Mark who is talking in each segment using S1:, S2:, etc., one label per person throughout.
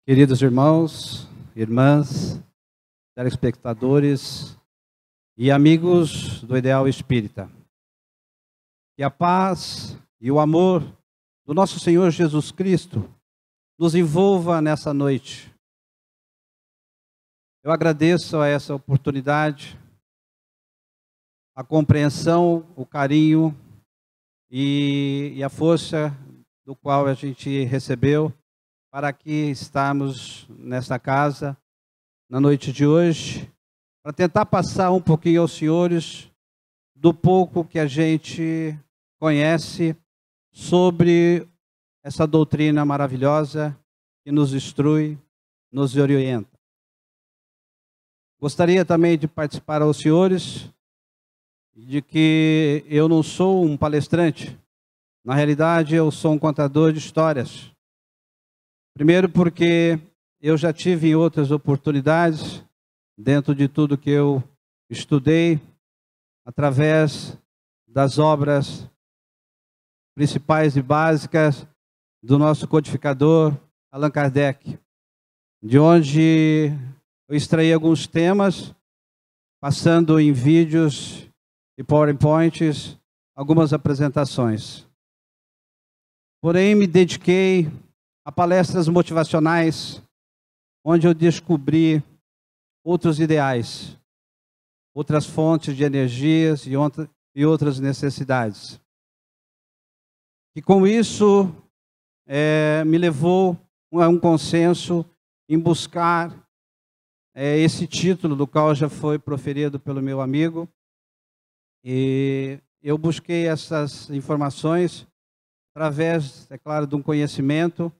S1: Queridos irmãos, irmãs, telespectadores e amigos do Ideal Espírita, que a paz e o amor do nosso Senhor Jesus Cristo nos envolva nessa noite. Eu agradeço a essa oportunidade, a compreensão, o carinho e a força do qual a gente recebeu para aqui estarmos nesta casa, na noite de hoje, para tentar passar um pouquinho aos senhores do pouco que a gente conhece sobre essa doutrina maravilhosa que nos instrui, nos orienta. Gostaria também de participar aos senhores de que eu não sou um palestrante, na realidade eu sou um contador de histórias. Primeiro porque eu já tive em outras oportunidades, dentro de tudo que eu estudei, através das obras principais e básicas do nosso codificador, Allan Kardec, de onde eu extraí alguns temas, passando em vídeos e PowerPoints, algumas apresentações. Porém, me dediquei a palestras motivacionais, onde eu descobri outros ideais, outras fontes de energias e outras necessidades. E com isso, me levou a um consenso em buscar esse título, do qual já foi proferido pelo meu amigo. E eu busquei essas informações através, é claro, de um conhecimento,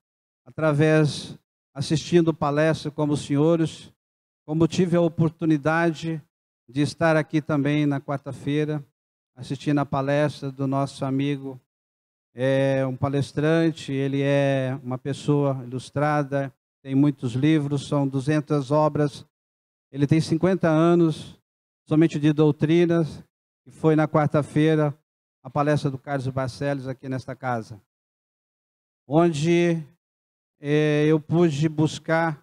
S1: através, assistindo palestras como os senhores, como tive a oportunidade de estar aqui também na quarta-feira, assistindo a palestra do nosso amigo, um palestrante, ele é uma pessoa ilustrada, tem muitos livros, são 200 obras, ele tem 50 anos, somente de doutrinas, e foi na quarta-feira a palestra do Carlos Barcelos aqui nesta casa, onde eu pude buscar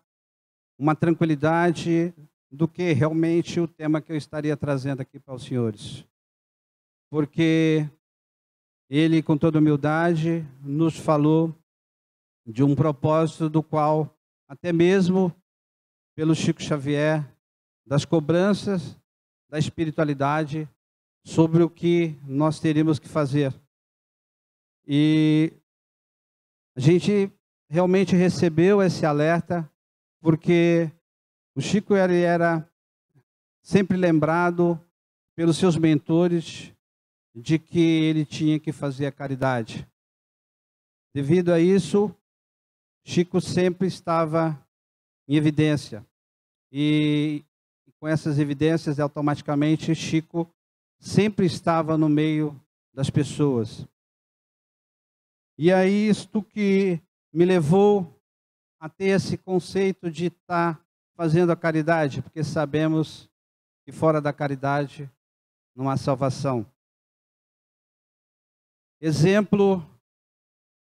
S1: uma tranquilidade do que realmente o tema que eu estaria trazendo aqui para os senhores. Porque ele, com toda humildade, nos falou de um propósito do qual, até mesmo pelo Chico Xavier, das cobranças da espiritualidade sobre o que nós teríamos que fazer. E a gente realmente recebeu esse alerta, porque o Chico era sempre lembrado pelos seus mentores de que ele tinha que fazer a caridade. Devido a isso, Chico sempre estava em evidência. E com essas evidências, automaticamente, Chico sempre estava no meio das pessoas. E aí, isto que me levou a ter esse conceito de estar fazendo a caridade, porque sabemos que fora da caridade não há salvação. Exemplo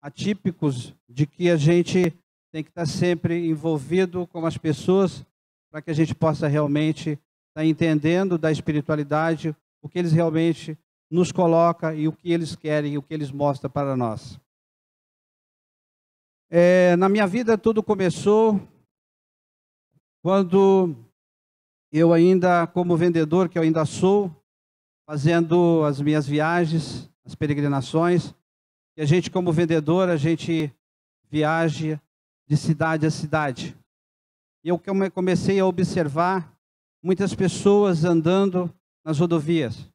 S1: atípicos de que a gente tem que estar sempre envolvido com as pessoas para que a gente possa realmente estar entendendo da espiritualidade, o que eles realmente nos colocam e o que eles querem e o que eles mostram para nós. Na minha vida tudo começou quando eu ainda, como vendedor, que eu ainda sou, fazendo as minhas viagens, as peregrinações, e a gente como vendedor, a gente viaja de cidade a cidade. E eu comecei a observar muitas pessoas andando nas rodovias,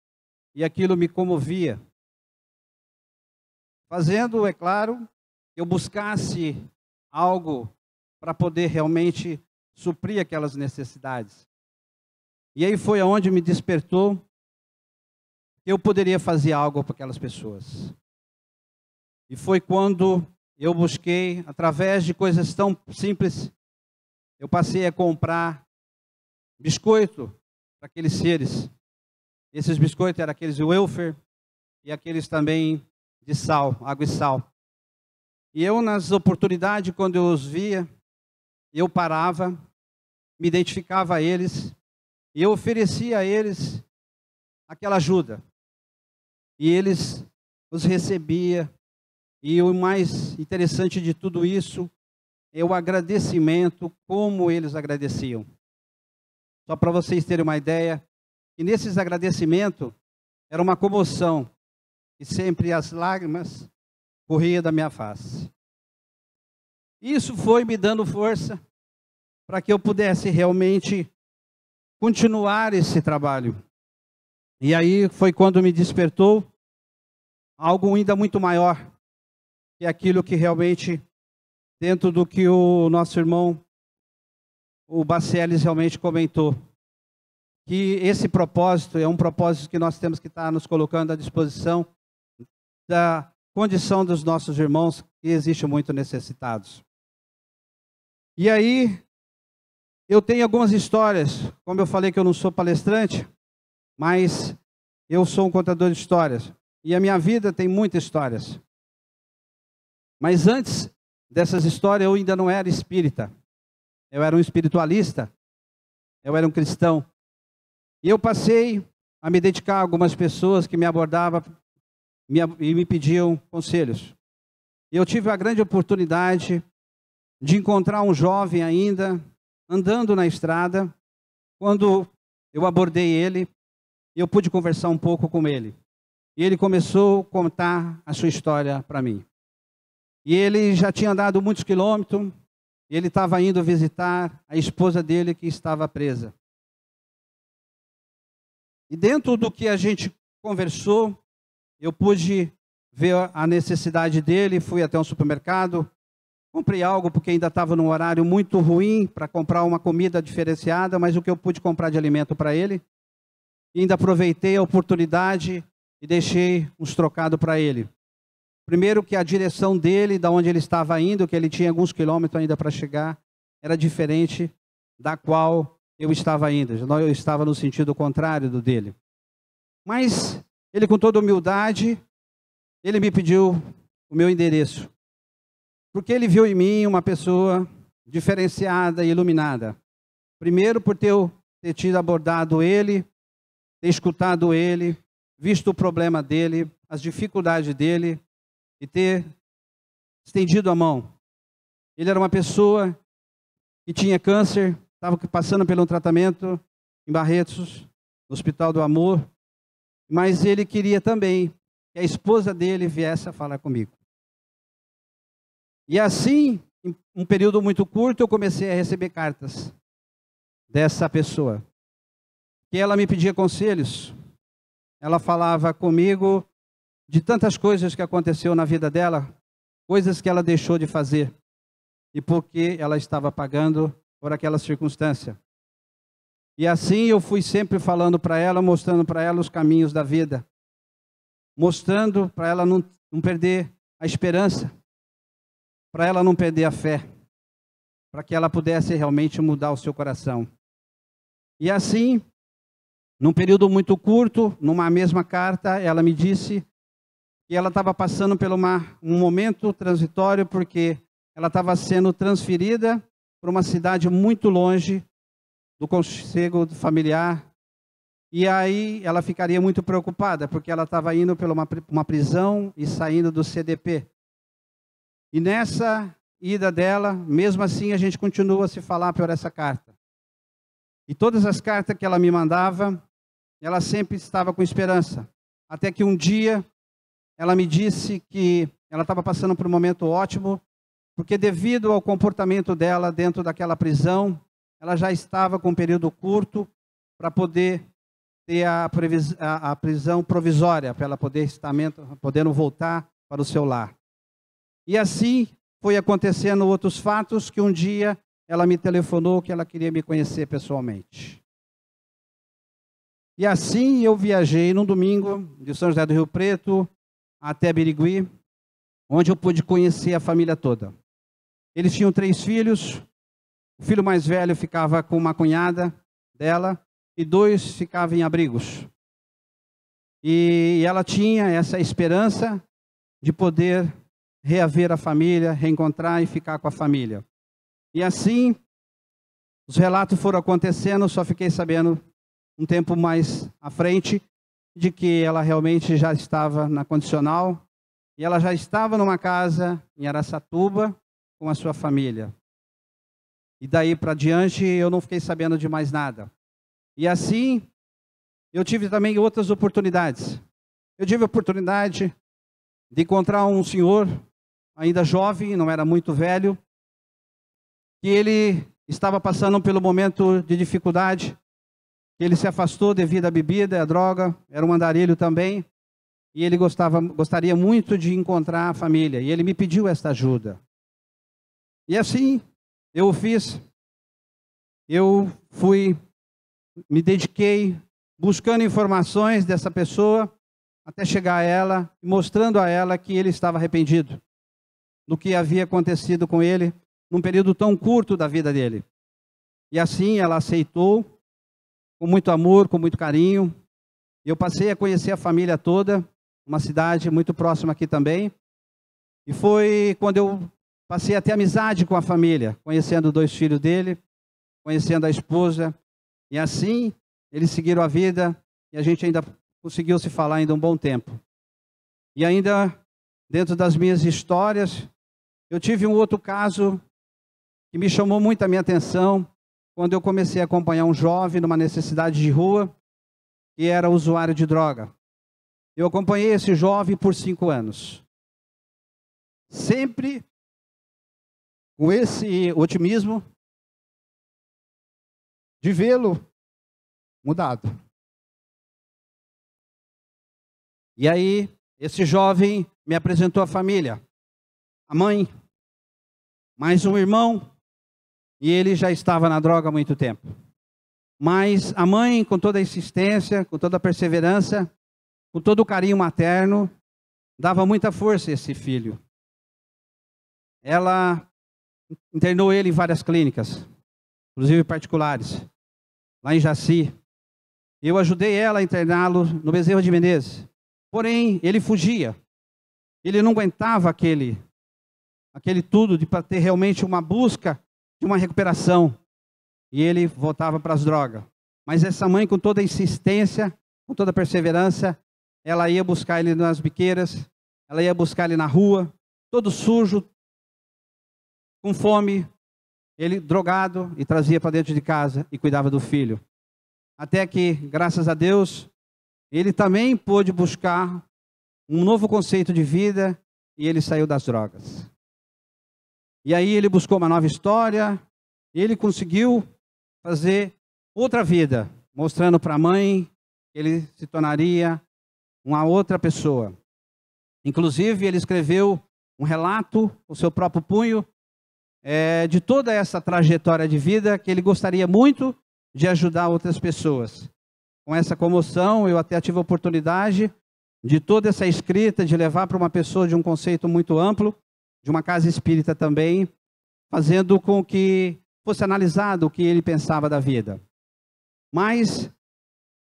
S1: e aquilo me comovia. Fazendo, é claro, eu buscasse algo para poder realmente suprir aquelas necessidades. E aí foi aonde me despertou que eu poderia fazer algo para aquelas pessoas. E foi quando eu busquei, através de coisas tão simples, eu passei a comprar biscoito para aqueles seres. Esses biscoitos eram aqueles de wafer e aqueles também de sal, água e sal. E eu, nas oportunidades, quando eu os via, eu parava, me identificava a eles, e eu oferecia a eles aquela ajuda. E eles os recebia. E o mais interessante de tudo isso é o agradecimento, como eles agradeciam. Só para vocês terem uma ideia, que nesses agradecimentos era uma comoção, e sempre as lágrimas corriam da minha face. Isso foi me dando força para que eu pudesse realmente continuar esse trabalho. E aí foi quando me despertou algo ainda muito maior, que é aquilo que realmente, dentro do que o nosso irmão, o Baceles, realmente comentou, que esse propósito é um propósito que nós temos que estar nos colocando à disposição da condição dos nossos irmãos, que existem muito necessitados. E aí, eu tenho algumas histórias, como eu falei que eu não sou palestrante, mas eu sou um contador de histórias. E a minha vida tem muitas histórias. Mas antes dessas histórias, eu ainda não era espírita. Eu era um espiritualista. Eu era um cristão. E eu passei a me dedicar a algumas pessoas que me abordavam e me pediam conselhos. E eu tive a grande oportunidade de encontrar um jovem ainda, andando na estrada. Quando eu abordei ele, eu pude conversar um pouco com ele. E ele começou a contar a sua história para mim. E ele já tinha andado muitos quilômetros, e ele estava indo visitar a esposa dele que estava presa. E dentro do que a gente conversou, eu pude ver a necessidade dele, fui até um supermercado, comprei algo porque ainda estava num horário muito ruim para comprar uma comida diferenciada, mas o que eu pude comprar de alimento para ele, e ainda aproveitei a oportunidade e deixei uns trocados para ele. Primeiro que a direção dele, da onde ele estava indo, que ele tinha alguns quilômetros ainda para chegar, era diferente da qual eu estava indo. Eu estava no sentido contrário do dele. Mas ele, com toda humildade, ele me pediu o meu endereço. Porque ele viu em mim uma pessoa diferenciada e iluminada. Primeiro por ter tido abordado ele, ter escutado ele, visto o problema dele, as dificuldades dele, e ter estendido a mão. Ele era uma pessoa que tinha câncer, estava passando por um tratamento em Barretos, no Hospital do Amor, mas ele queria também que a esposa dele viesse a falar comigo. E assim, em um período muito curto, eu comecei a receber cartas dessa pessoa. Que ela me pedia conselhos, ela falava comigo de tantas coisas que aconteceu na vida dela, coisas que ela deixou de fazer, e porque ela estava pagando por aquela circunstância. E assim eu fui sempre falando para ela, mostrando para ela os caminhos da vida, mostrando para ela não perder a esperança, para ela não perder a fé, para que ela pudesse realmente mudar o seu coração. E assim, num período muito curto, numa mesma carta, ela me disse que ela estava passando por um momento transitório, porque ela estava sendo transferida para uma cidade muito longe do conselho familiar. E aí ela ficaria muito preocupada, porque ela estava indo pela uma prisão e saindo do CDP. E nessa ida dela, mesmo assim, a gente continua a se falar por essa carta. E todas as cartas que ela me mandava, ela sempre estava com esperança. Até que um dia, ela me disse que ela estava passando por um momento ótimo, porque devido ao comportamento dela dentro daquela prisão, ela já estava com um período curto para poder ter a prisão provisória, para ela poder podendo voltar para o seu lar. E assim foi acontecendo outros fatos, que um dia ela me telefonou que ela queria me conhecer pessoalmente. E assim eu viajei num domingo de São José do Rio Preto até Birigui, onde eu pude conhecer a família toda. Eles tinham 3 filhos, o filho mais velho ficava com uma cunhada dela e 2 ficavam em abrigos. E ela tinha essa esperança de poder reaver a família, reencontrar e ficar com a família. E assim, Os relatos foram acontecendo, só fiquei sabendo um tempo mais à frente de que ela realmente já estava na condicional e ela já estava numa casa em Araçatuba com a sua família. E daí para diante eu não fiquei sabendo de mais nada. E assim, eu tive também outras oportunidades. Eu tive a oportunidade de encontrar um senhor, ainda jovem, não era muito velho, que ele estava passando pelo momento de dificuldade, que ele se afastou devido à bebida, à droga, era um andarilho também, e ele gostaria muito de encontrar a família, e ele me pediu esta ajuda. E assim, eu o fiz. Eu fui, me dediquei, buscando informações dessa pessoa, até chegar a ela, mostrando a ela que ele estava arrependido do que havia acontecido com ele num período tão curto da vida dele. E assim ela aceitou, com muito amor, com muito carinho. Eu passei a conhecer a família toda, uma cidade muito próxima aqui também. E foi quando eu passei a ter amizade com a família, conhecendo 2 filhos dele, conhecendo a esposa. E assim eles seguiram a vida e a gente ainda conseguiu se falar ainda um bom tempo. E ainda dentro das minhas histórias, eu tive um outro caso que me chamou muito a minha atenção quando eu comecei a acompanhar um jovem numa necessidade de rua que era usuário de droga. Eu acompanhei esse jovem por 5 anos. Sempre com esse otimismo de vê-lo mudado. E aí, esse jovem me apresentou a família, a mãe, mais um irmão, e ele já estava na droga há muito tempo. Mas a mãe, com toda a insistência, com toda a perseverança, com todo o carinho materno, dava muita força a esse filho. Ela internou ele em várias clínicas, inclusive particulares, lá em Jaci. Eu ajudei ela a interná-lo no Bezerra de Menezes. Porém, ele fugia. Ele não aguentava aquele tudo de ter realmente uma busca de uma recuperação. E ele voltava para as drogas. Mas essa mãe, com toda a insistência, com toda a perseverança, ela ia buscar ele nas biqueiras, ela ia buscar ele na rua, todo sujo, com fome, ele drogado, e trazia para dentro de casa e cuidava do filho. Até que, graças a Deus, ele também pôde buscar um novo conceito de vida e ele saiu das drogas. E aí ele buscou uma nova história, e ele conseguiu fazer outra vida, mostrando para a mãe que ele se tornaria uma outra pessoa. Inclusive, ele escreveu um relato, com o seu próprio punho, de toda essa trajetória de vida, que ele gostaria muito de ajudar outras pessoas. Com essa comoção, eu até tive a oportunidade de toda essa escrita, de levar para uma pessoa de um conceito muito amplo, de uma casa espírita também, fazendo com que fosse analisado o que ele pensava da vida. Mas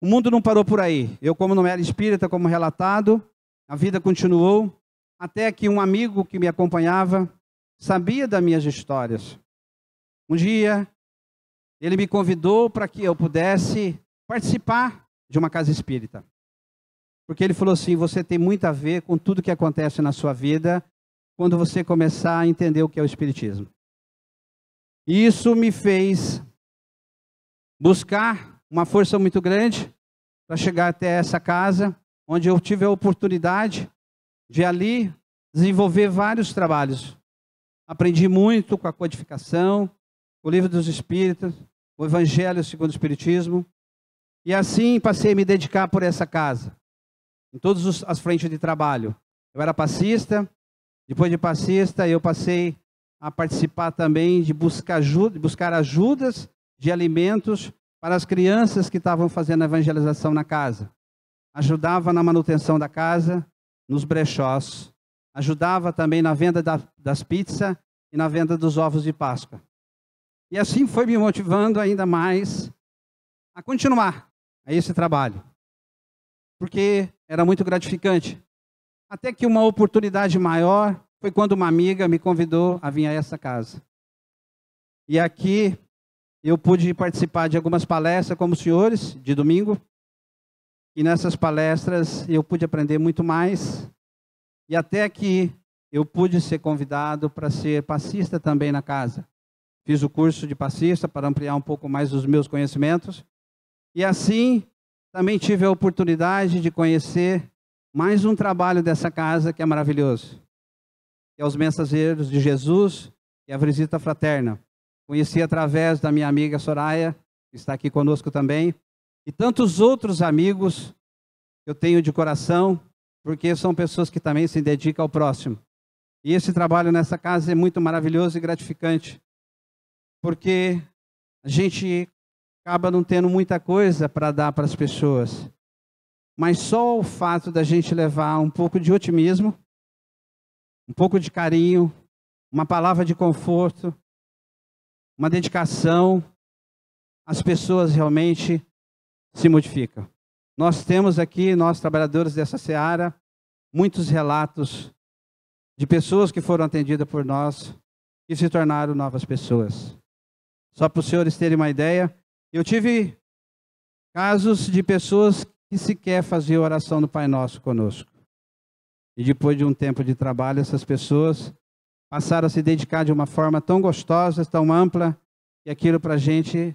S1: o mundo não parou por aí. Eu, como não era espírita, como relatado, a vida continuou, até que um amigo que me acompanhava sabia das minhas histórias. Um dia, ele me convidou para que eu pudesse participar de uma casa espírita. Porque ele falou assim: você tem muito a ver com tudo que acontece na sua vida quando você começar a entender o que é o espiritismo. E isso me fez buscar uma força muito grande para chegar até essa casa, onde eu tive a oportunidade de ali desenvolver vários trabalhos. Aprendi muito com a codificação, o livro dos Espíritos, o Evangelho segundo o Espiritismo. E assim passei a me dedicar por essa casa, em todas as frentes de trabalho. Eu era passista, depois de passista eu passei a participar também de buscar ajudas de alimentos para as crianças que estavam fazendo a evangelização na casa. Ajudava na manutenção da casa, nos brechós. Ajudava também na venda das pizzas e na venda dos ovos de Páscoa. E assim foi me motivando ainda mais a continuar a esse trabalho, porque era muito gratificante. Até que uma oportunidade maior foi quando uma amiga me convidou a vir a essa casa. E aqui eu pude participar de algumas palestras como os senhores, de domingo. E nessas palestras eu pude aprender muito mais. E até que eu pude ser convidado para ser passista também na casa. Fiz o curso de passista para ampliar um pouco mais os meus conhecimentos. E assim, também tive a oportunidade de conhecer mais um trabalho dessa casa que é maravilhoso. Que é os Mensageiros de Jesus e a Visita Fraterna. Conheci através da minha amiga Soraya, que está aqui conosco também. E tantos outros amigos que eu tenho de coração, porque são pessoas que também se dedicam ao próximo. E esse trabalho nessa casa é muito maravilhoso e gratificante, porque a gente acaba não tendo muita coisa para dar para as pessoas. Mas só o fato da gente levar um pouco de otimismo, um pouco de carinho, uma palavra de conforto, uma dedicação, as pessoas realmente se modificam. Nós temos aqui, nós trabalhadores dessa seara, muitos relatos de pessoas que foram atendidas por nós e se tornaram novas pessoas. Só para os senhores terem uma ideia, eu tive casos de pessoas que sequer faziam oração do Pai Nosso conosco. E depois de um tempo de trabalho, essas pessoas passaram a se dedicar de uma forma tão gostosa, tão ampla, e aquilo para a gente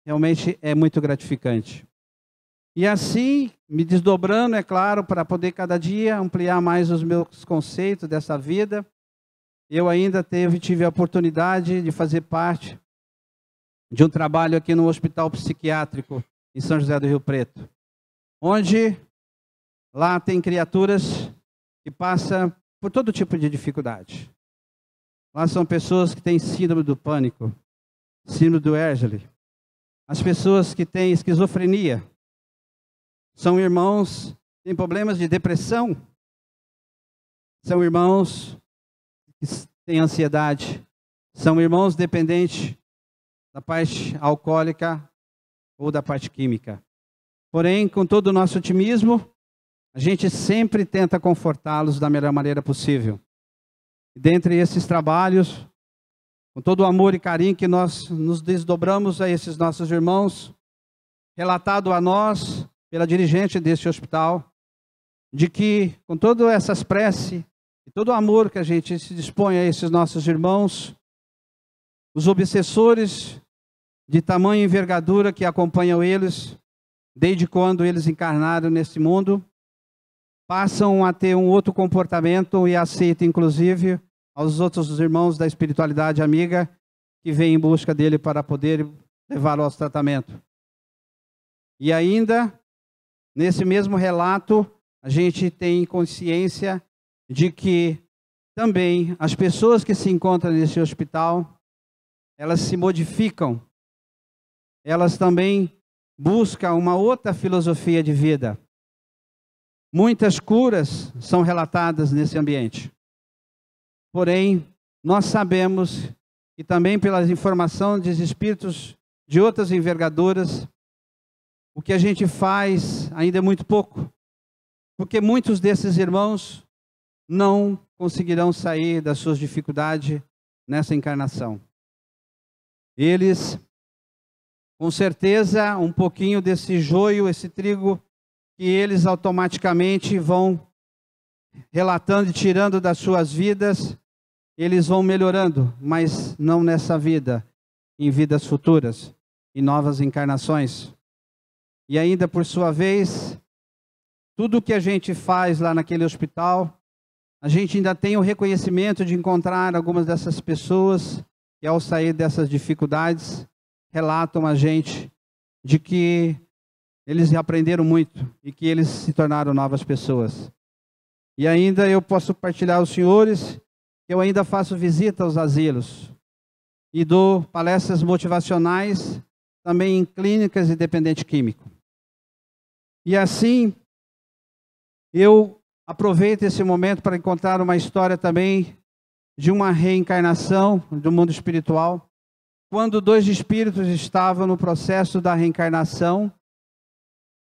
S1: realmente é muito gratificante. E assim, me desdobrando, é claro, para poder cada dia ampliar mais os meus conceitos dessa vida, eu ainda tive a oportunidade de fazer parte de um trabalho aqui no Hospital Psiquiátrico em São José do Rio Preto, onde lá tem criaturas que passam por todo tipo de dificuldade. Lá são pessoas que têm síndrome do pânico, síndrome do Hergele, as pessoas que têm esquizofrenia, são irmãos que têm problemas de depressão, são irmãos que têm ansiedade, são irmãos dependentes da parte alcoólica ou da parte química. Porém, com todo o nosso otimismo, a gente sempre tenta confortá-los da melhor maneira possível. E dentre esses trabalhos, com todo o amor e carinho que nós nos desdobramos a esses nossos irmãos, relatado a nós pela dirigente deste hospital, de que com todas essas preces e todo o amor que a gente se dispõe a esses nossos irmãos, os obsessores de tamanha envergadura que acompanham eles, desde quando eles encarnaram nesse mundo, passam a ter um outro comportamento e aceitam, inclusive, aos outros irmãos da espiritualidade amiga que vêm em busca dele para poder levá-lo ao tratamento. E ainda, nesse mesmo relato, a gente tem consciência de que também as pessoas que se encontram nesse hospital, elas se modificam, elas também buscam uma outra filosofia de vida. Muitas curas são relatadas nesse ambiente. Porém, nós sabemos que também pelas informações dos espíritos de outras envergaduras, o que a gente faz ainda é muito pouco. Porque muitos desses irmãos não conseguirão sair das suas dificuldades nessa encarnação. Eles, com certeza, um pouquinho desse joio, esse trigo, que eles automaticamente vão relatando e tirando das suas vidas, eles vão melhorando, mas não nessa vida, em vidas futuras, em novas encarnações. E ainda, por sua vez, tudo que a gente faz lá naquele hospital, a gente ainda tem o reconhecimento de encontrar algumas dessas pessoas que, ao sair dessas dificuldades, relatam a gente de que eles aprenderam muito e que eles se tornaram novas pessoas. E ainda eu posso partilhar aos senhores que eu ainda faço visita aos asilos e dou palestras motivacionais também em clínicas de dependente químico. E assim, eu aproveito esse momento para contar uma história também de uma reencarnação do mundo espiritual, quando dois espíritos estavam no processo da reencarnação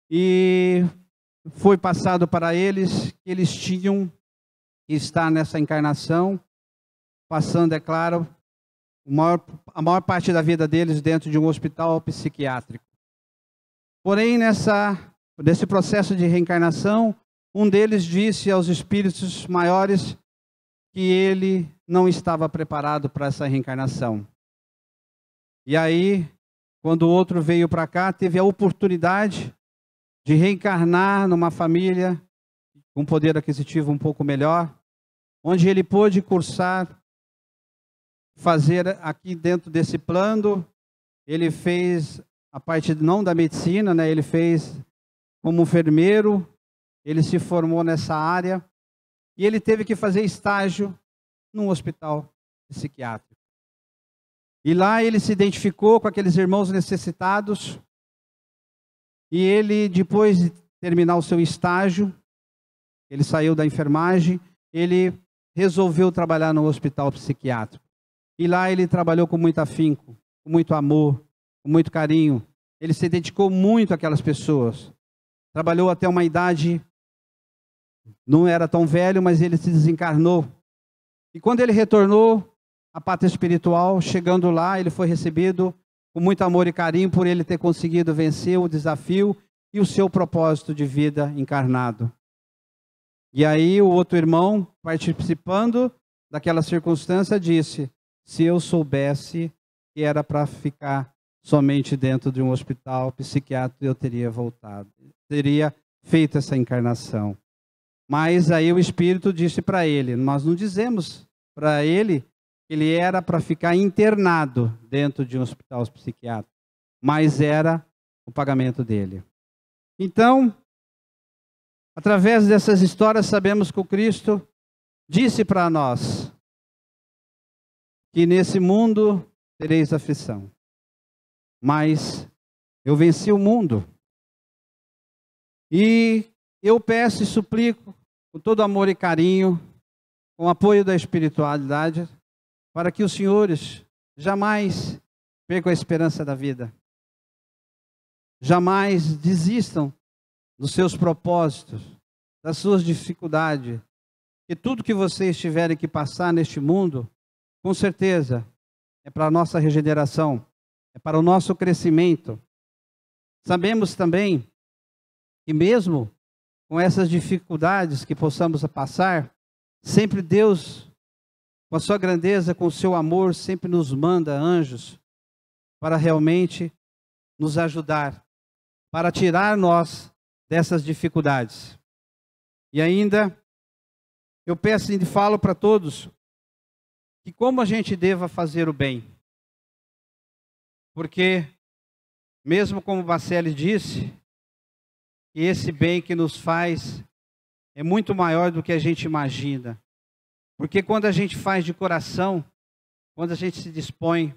S1: e foi passado para eles que eles tinham que estar nessa encarnação, passando, é claro, a maior parte da vida deles dentro de um hospital psiquiátrico. Porém, nesse processo de reencarnação, um deles disse aos espíritos maiores que ele não estava preparado para essa reencarnação. E aí, quando o outro veio para cá, teve a oportunidade de reencarnar numa família com poder aquisitivo um pouco melhor, onde ele pôde fazer aqui dentro desse plano, ele fez a parte não da medicina, né? Ele fez como enfermeiro, ele se formou nessa área e ele teve que fazer estágio num hospital psiquiátrico. E lá ele se identificou com aqueles irmãos necessitados e ele, depois de terminar o seu estágio, ele saiu da enfermagem, ele resolveu trabalhar no hospital psiquiátrico. E lá ele trabalhou com muito afinco, com muito amor, com muito carinho. Ele se dedicou muito àquelas pessoas. Trabalhou até uma idade, não era tão velho, mas ele se desencarnou. E quando ele retornou à pátria espiritual, chegando lá, ele foi recebido com muito amor e carinho por ele ter conseguido vencer o desafio e o seu propósito de vida encarnado. E aí o outro irmão, participando daquela circunstância, disse: se eu soubesse que era para ficar somente dentro de um hospital psiquiátrico, eu teria voltado, teria feito essa encarnação. Mas aí o Espírito disse para ele, nós não dizemos para ele que ele era para ficar internado dentro de um hospital psiquiátrico, mas era o pagamento dele. Então, através dessas histórias, sabemos que o Cristo disse para nós que nesse mundo tereis aflição, mas eu venci o mundo. E eu peço e suplico, com todo amor e carinho, com o apoio da espiritualidade, para que os senhores jamais percam a esperança da vida. Jamais desistam dos seus propósitos, das suas dificuldades. Que tudo que vocês tiverem que passar neste mundo, com certeza, é para a nossa regeneração, é para o nosso crescimento. Sabemos também que mesmo com essas dificuldades que possamos passar, sempre Deus, com a sua grandeza, com o seu amor, sempre nos manda anjos para realmente nos ajudar, para tirar nós dessas dificuldades. E ainda, eu peço e falo para todos que como a gente deva fazer o bem. Porque, mesmo como o Bacelli disse, que esse bem que nos faz é muito maior do que a gente imagina. Porque quando a gente faz de coração, quando a gente se dispõe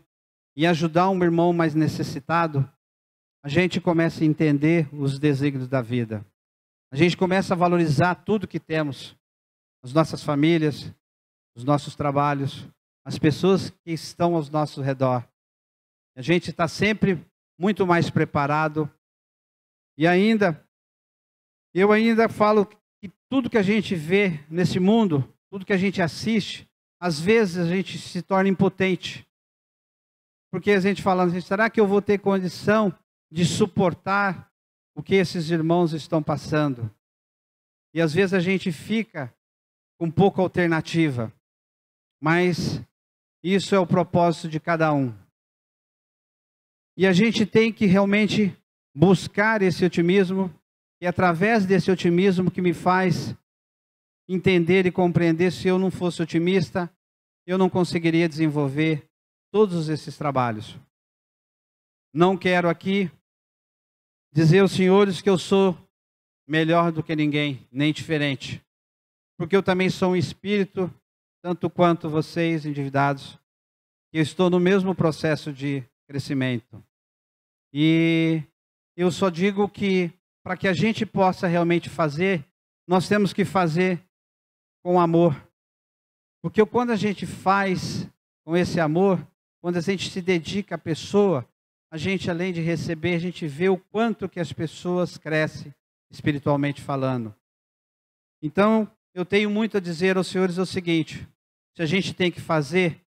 S1: em ajudar um irmão mais necessitado, a gente começa a entender os desígnios da vida. A gente começa a valorizar tudo que temos, as nossas famílias, os nossos trabalhos, as pessoas que estão ao nosso redor. A gente está sempre muito mais preparado. E ainda, eu ainda falo que tudo que a gente vê nesse mundo, tudo que a gente assiste, às vezes a gente se torna impotente. Porque a gente fala, será que eu vou ter condição de suportar o que esses irmãos estão passando? E às vezes a gente fica com pouca alternativa. Mas isso é o propósito de cada um. E a gente tem que realmente buscar esse otimismo, e é através desse otimismo que me faz entender e compreender. Se eu não fosse otimista, eu não conseguiria desenvolver todos esses trabalhos. Não quero aqui dizer aos senhores que eu sou melhor do que ninguém, nem diferente. Porque eu também sou um espírito, tanto quanto vocês, endividados. Eu estou no mesmo processo de crescimento. E eu só digo que, para que a gente possa realmente fazer, nós temos que fazer com amor. Porque quando a gente faz com esse amor, quando a gente se dedica à pessoa, a gente, além de receber, a gente vê o quanto que as pessoas crescem, espiritualmente falando. Então, eu tenho muito a dizer aos senhores o seguinte: se a gente tem que fazer,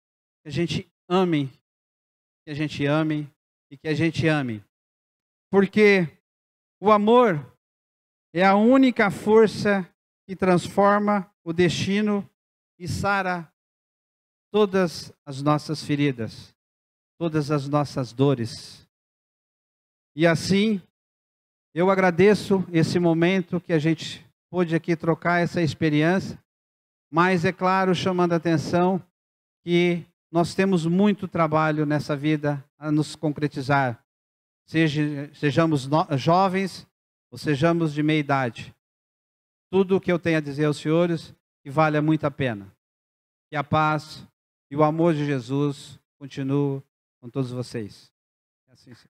S1: a gente amem, que a gente ame e que a gente ame. Porque o amor é a única força que transforma o destino e sara todas as nossas feridas, todas as nossas dores. E assim, eu agradeço esse momento que a gente pôde aqui trocar essa experiência, mas é claro, chamando a atenção que nós temos muito trabalho nessa vida a nos concretizar. Sejamos jovens ou sejamos de meia idade. Tudo o que eu tenho a dizer aos senhores que vale muito a pena. Que a paz e o amor de Jesus continuem com todos vocês. Assim seja.